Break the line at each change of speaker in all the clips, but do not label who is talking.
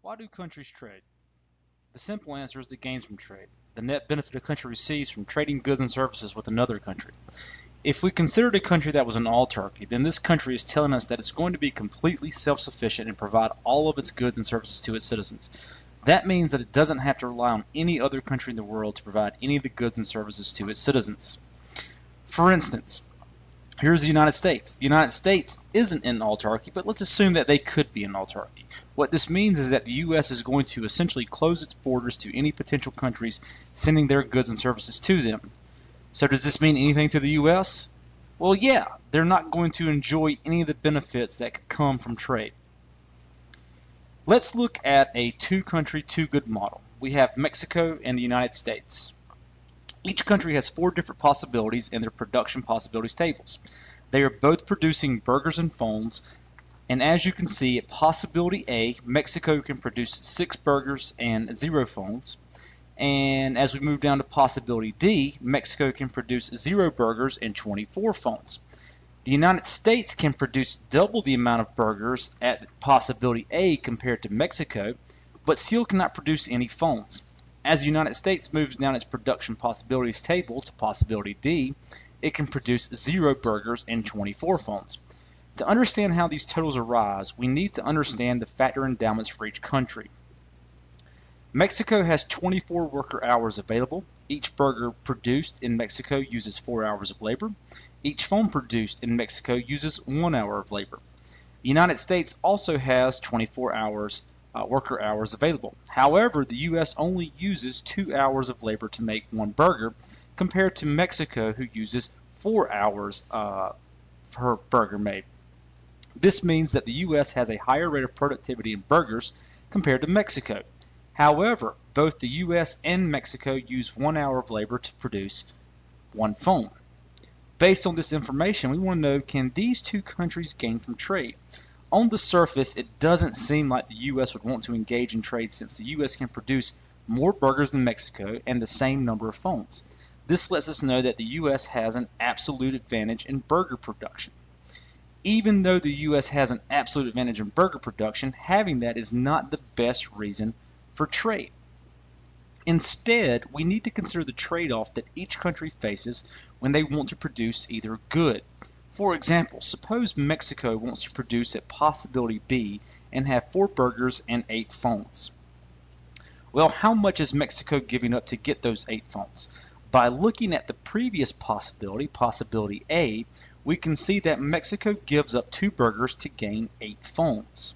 Why do countries trade? The simple answer is the gains from trade, the net benefit a country receives from trading goods and services with another country. If we considered a country that was an autarky, then this country is telling us that it's going to be completely self-sufficient and provide all of its goods and services to its citizens. That means that it doesn't have to rely on any other country in the world to provide any of the goods and services to its citizens. For instance, here's the United States. The United States isn't an autarky, but let's assume that they could be an autarky. What this means is that the U.S. is going to essentially close its borders to any potential countries sending their goods and services to them. So does this mean anything to the U.S.? Well, yeah, they're not going to enjoy any of the benefits that could come from trade. Let's look at a two-country, two-good model. We have Mexico and the United States. Each country has four different possibilities in their production possibilities tables. They are both producing burgers and phones, and as you can see at possibility A, Mexico can produce 6 burgers and 0 phones. And as we move down to possibility D, Mexico can produce 0 burgers and 24 phones. The United States can produce double the amount of burgers at possibility A compared to Mexico, but still cannot produce any phones. As the United States moves down its production possibilities table to possibility D, it can produce 0 burgers and 24 phones. To understand how these totals arise, we need to understand the factor endowments for each country. Mexico has 24 worker hours available. Each burger produced in Mexico uses 4 hours of labor. Each phone produced in Mexico uses 1 hour of labor. The United States also has 24 worker hours available. However, the U.S. only uses 2 hours of labor to make one burger, compared to Mexico, who uses 4 hours per burger made. This means that the U.S. has a higher rate of productivity in burgers compared to Mexico. However, both the U.S. and Mexico use 1 hour of labor to produce one phone. Based on this information, we want to know, can these two countries gain from trade? On the surface, it doesn't seem like the U.S. would want to engage in trade, since the U.S. can produce more burgers than Mexico and the same number of phones. This lets us know that the U.S. has an absolute advantage in burger production. Even though the U.S. has an absolute advantage in burger production, having that is not the best reason for trade. Instead, we need to consider the trade-off that each country faces when they want to produce either good. For example, suppose Mexico wants to produce at possibility B and have 4 burgers and 8 phones. Well, how much is Mexico giving up to get those 8 phones? By looking at the previous possibility, possibility A, we can see that Mexico gives up 2 burgers to gain 8 phones.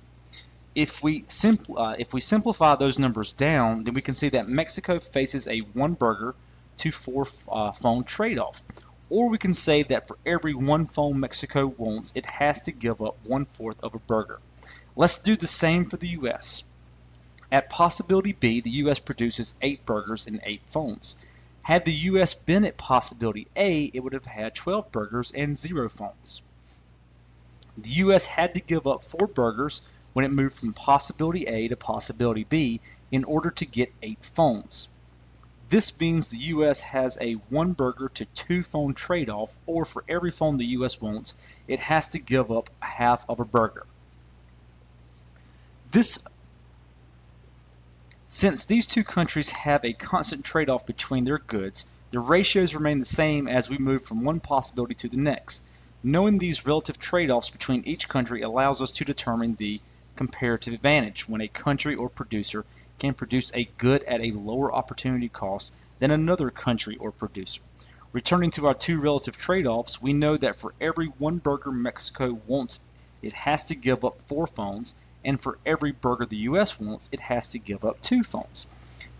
If we simplify those numbers down, then we can see that Mexico faces a 1 burger to 4 phone trade-off. Or we can say that for every 1 phone Mexico wants, it has to give up 1/4 of a burger. Let's do the same for the U.S. At possibility B, the U.S. produces 8 burgers and 8 phones. Had the U.S. been at possibility A, it would have had 12 burgers and 0 phones. The U.S. had to give up 4 burgers when it moved from possibility A to possibility B in order to get 8 phones. This means the U.S. has a 1 burger to 2 phone trade-off, or for every phone the U.S. wants, it has to give up half of a burger. Since these two countries have a constant trade-off between their goods, the ratios remain the same as we move from one possibility to the next. Knowing these relative trade-offs between each country allows us to determine the comparative advantage when a country or producer can produce a good at a lower opportunity cost than another country or producer. Returning to our two relative trade-offs, we know that for every 1 burger Mexico wants, it has to give up 4 phones, and for every burger the U.S. wants, it has to give up 2 phones.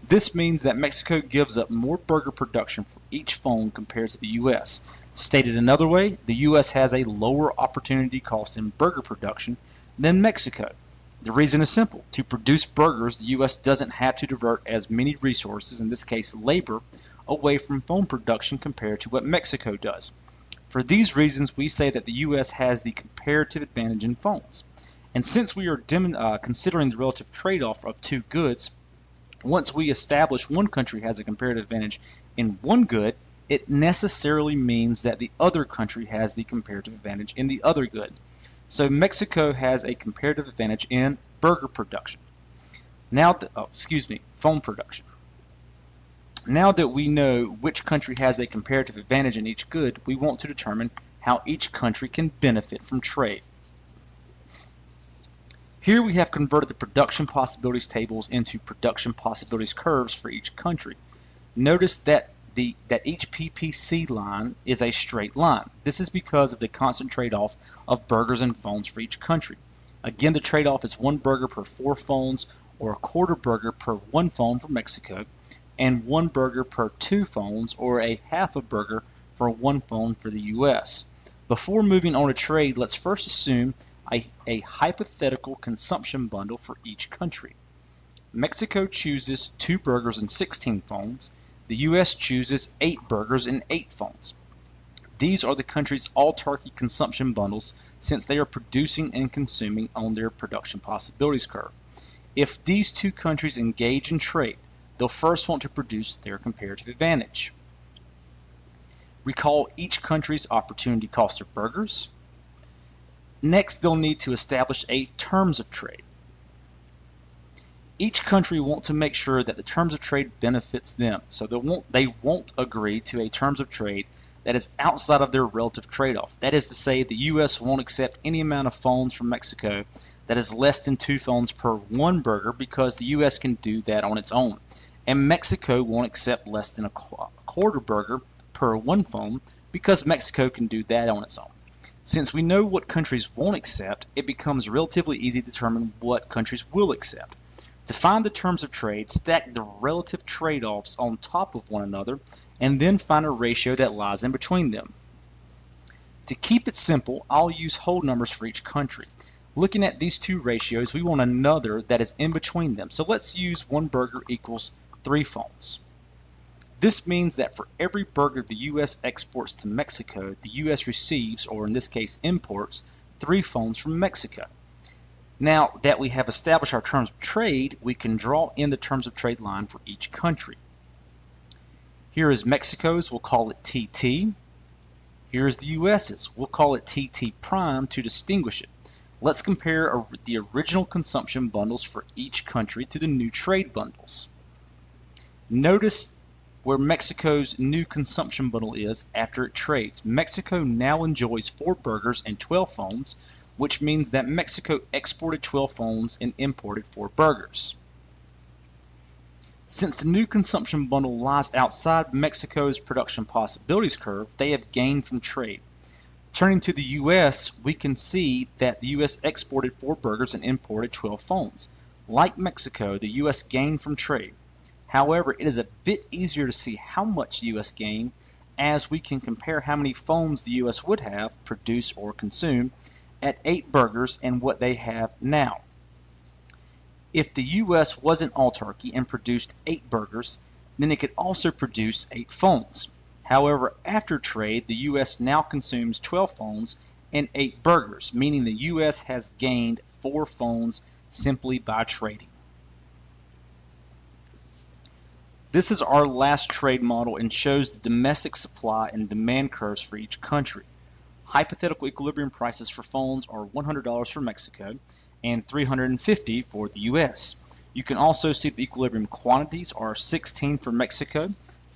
This means that Mexico gives up more burger production for each phone compared to the U.S. Stated another way, the U.S. has a lower opportunity cost in burger production than Mexico. The reason is simple. To produce burgers, the U.S. doesn't have to divert as many resources, in this case labor, away from phone production compared to what Mexico does. For these reasons, we say that the U.S. has the comparative advantage in phones. And since we are considering the relative trade-off of two goods, once we establish one country has a comparative advantage in one good, it necessarily means that the other country has the comparative advantage in the other good. So Mexico has a comparative advantage in burger production. phone production. Now that we know which country has a comparative advantage in each good, we want to determine how each country can benefit from trade. Here we have converted the production possibilities tables into production possibilities curves for each country. Notice that each PPC line is a straight line. This is because of the constant trade-off of burgers and phones for each country. Again, the trade-off is 1 burger per 4 phones, or a quarter burger per 1 phone for Mexico, and 1 burger per 2 phones, or a half a burger for 1 phone for the US. Before moving on to trade, let's first assume a hypothetical consumption bundle for each country. Mexico chooses 2 burgers and 16 phones. The US chooses 8 burgers and 8 phones. These are the country's autarky consumption bundles since they are producing and consuming on their production possibilities curve. If these two countries engage in trade, they'll first want to produce their comparative advantage. Recall each country's opportunity cost of burgers. Next, they'll need to establish a terms of trade. Each country wants to make sure that the terms of trade benefits them, so they won't agree to a terms of trade that is outside of their relative trade-off. That is to say, the U.S. won't accept any amount of phones from Mexico that is less than 2 phones per 1 burger because the U.S. can do that on its own. And Mexico won't accept less than a quarter burger per 1 phone because Mexico can do that on its own. Since we know what countries won't accept, it becomes relatively easy to determine what countries will accept. To find the terms of trade, stack the relative trade-offs on top of one another, and then find a ratio that lies in between them. To keep it simple, I'll use whole numbers for each country. Looking at these two ratios, we want another that is in between them. So let's use 1 burger equals 3 phones. This means that for every burger the U.S. exports to Mexico, the U.S. receives, or in this case imports, 3 phones from Mexico. Now that we have established our terms of trade, we can draw in the terms of trade line for each country. Here is Mexico's, we'll call it TT. Here is the US's, we'll call it TT prime to distinguish it. Let's compare the original consumption bundles for each country to the new trade bundles. Notice where Mexico's new consumption bundle is after it trades. Mexico now enjoys 4 burgers and 12 phones, which means that Mexico exported 12 phones and imported 4 burgers. Since the new consumption bundle lies outside Mexico's production possibilities curve, they have gained from trade. Turning to the U.S., we can see that the U.S. exported 4 burgers and imported 12 phones. Like Mexico, the U.S. gained from trade. However, it is a bit easier to see how much the U.S. gained, as we can compare how many phones the U.S. would have produced or consumed at 8 burgers and what they have now. If the U.S. was an autarky and produced 8 burgers, then it could also produce 8 phones. However, after trade, the U.S. now consumes 12 phones and 8 burgers, meaning the U.S. has gained 4 phones simply by trading. This is our last trade model and shows the domestic supply and demand curves for each country. Hypothetical equilibrium prices for phones are $100 for Mexico and $350 for the U.S. You can also see the equilibrium quantities are 16 for Mexico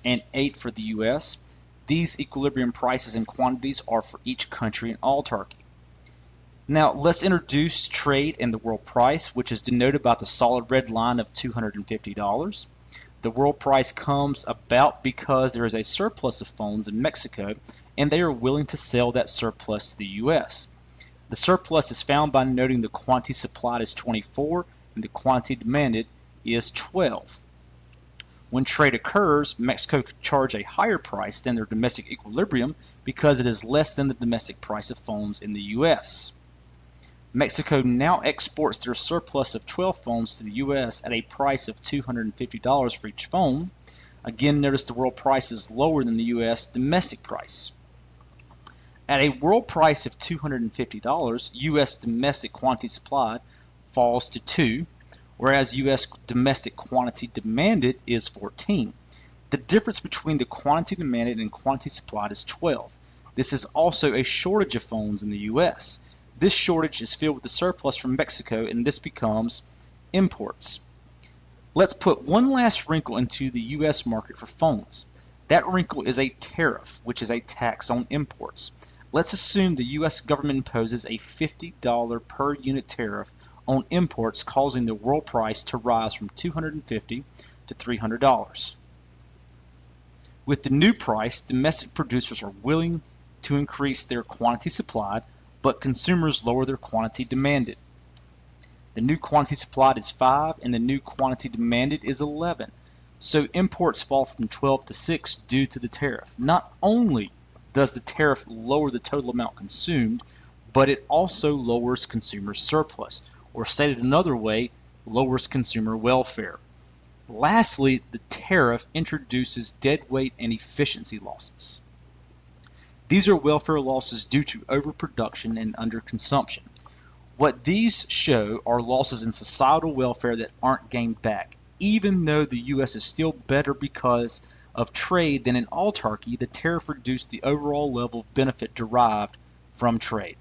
and 8 for the U.S. These equilibrium prices and quantities are for each country in autarky. Now let's introduce trade and the world price, which is denoted by the solid red line of $250. The world price comes about because there is a surplus of phones in Mexico and they are willing to sell that surplus to the U.S. The surplus is found by noting the quantity supplied is 24 and the quantity demanded is 12. When trade occurs, Mexico could charge a higher price than their domestic equilibrium because it is less than the domestic price of phones in the U.S. Mexico now exports their surplus of 12 phones to the U.S. at a price of $250 for each phone. Again, notice the world price is lower than the U.S. domestic price. At a world price of $250, U.S. domestic quantity supplied falls to 2, whereas U.S. domestic quantity demanded is 14. The difference between the quantity demanded and quantity supplied is 12. This is also a shortage of phones in the U.S. This shortage is filled with the surplus from Mexico, and this becomes imports. Let's put one last wrinkle into the U.S. market for phones. That wrinkle is a tariff, which is a tax on imports. Let's assume the U.S. government imposes a $50 per unit tariff on imports, causing the world price to rise from $250 to $300. With the new price, domestic producers are willing to increase their quantity supplied, but consumers lower their quantity demanded. The new quantity supplied is 5 and the new quantity demanded is 11. So imports fall from 12 to 6 due to the tariff. Not only does the tariff lower the total amount consumed, but it also lowers consumer surplus, or stated another way, lowers consumer welfare. Lastly, the tariff introduces deadweight and efficiency losses. These are welfare losses due to overproduction and underconsumption. What these show are losses in societal welfare that aren't gained back. Even though the U.S. is still better because of trade than an autarky, the tariff reduced the overall level of benefit derived from trade.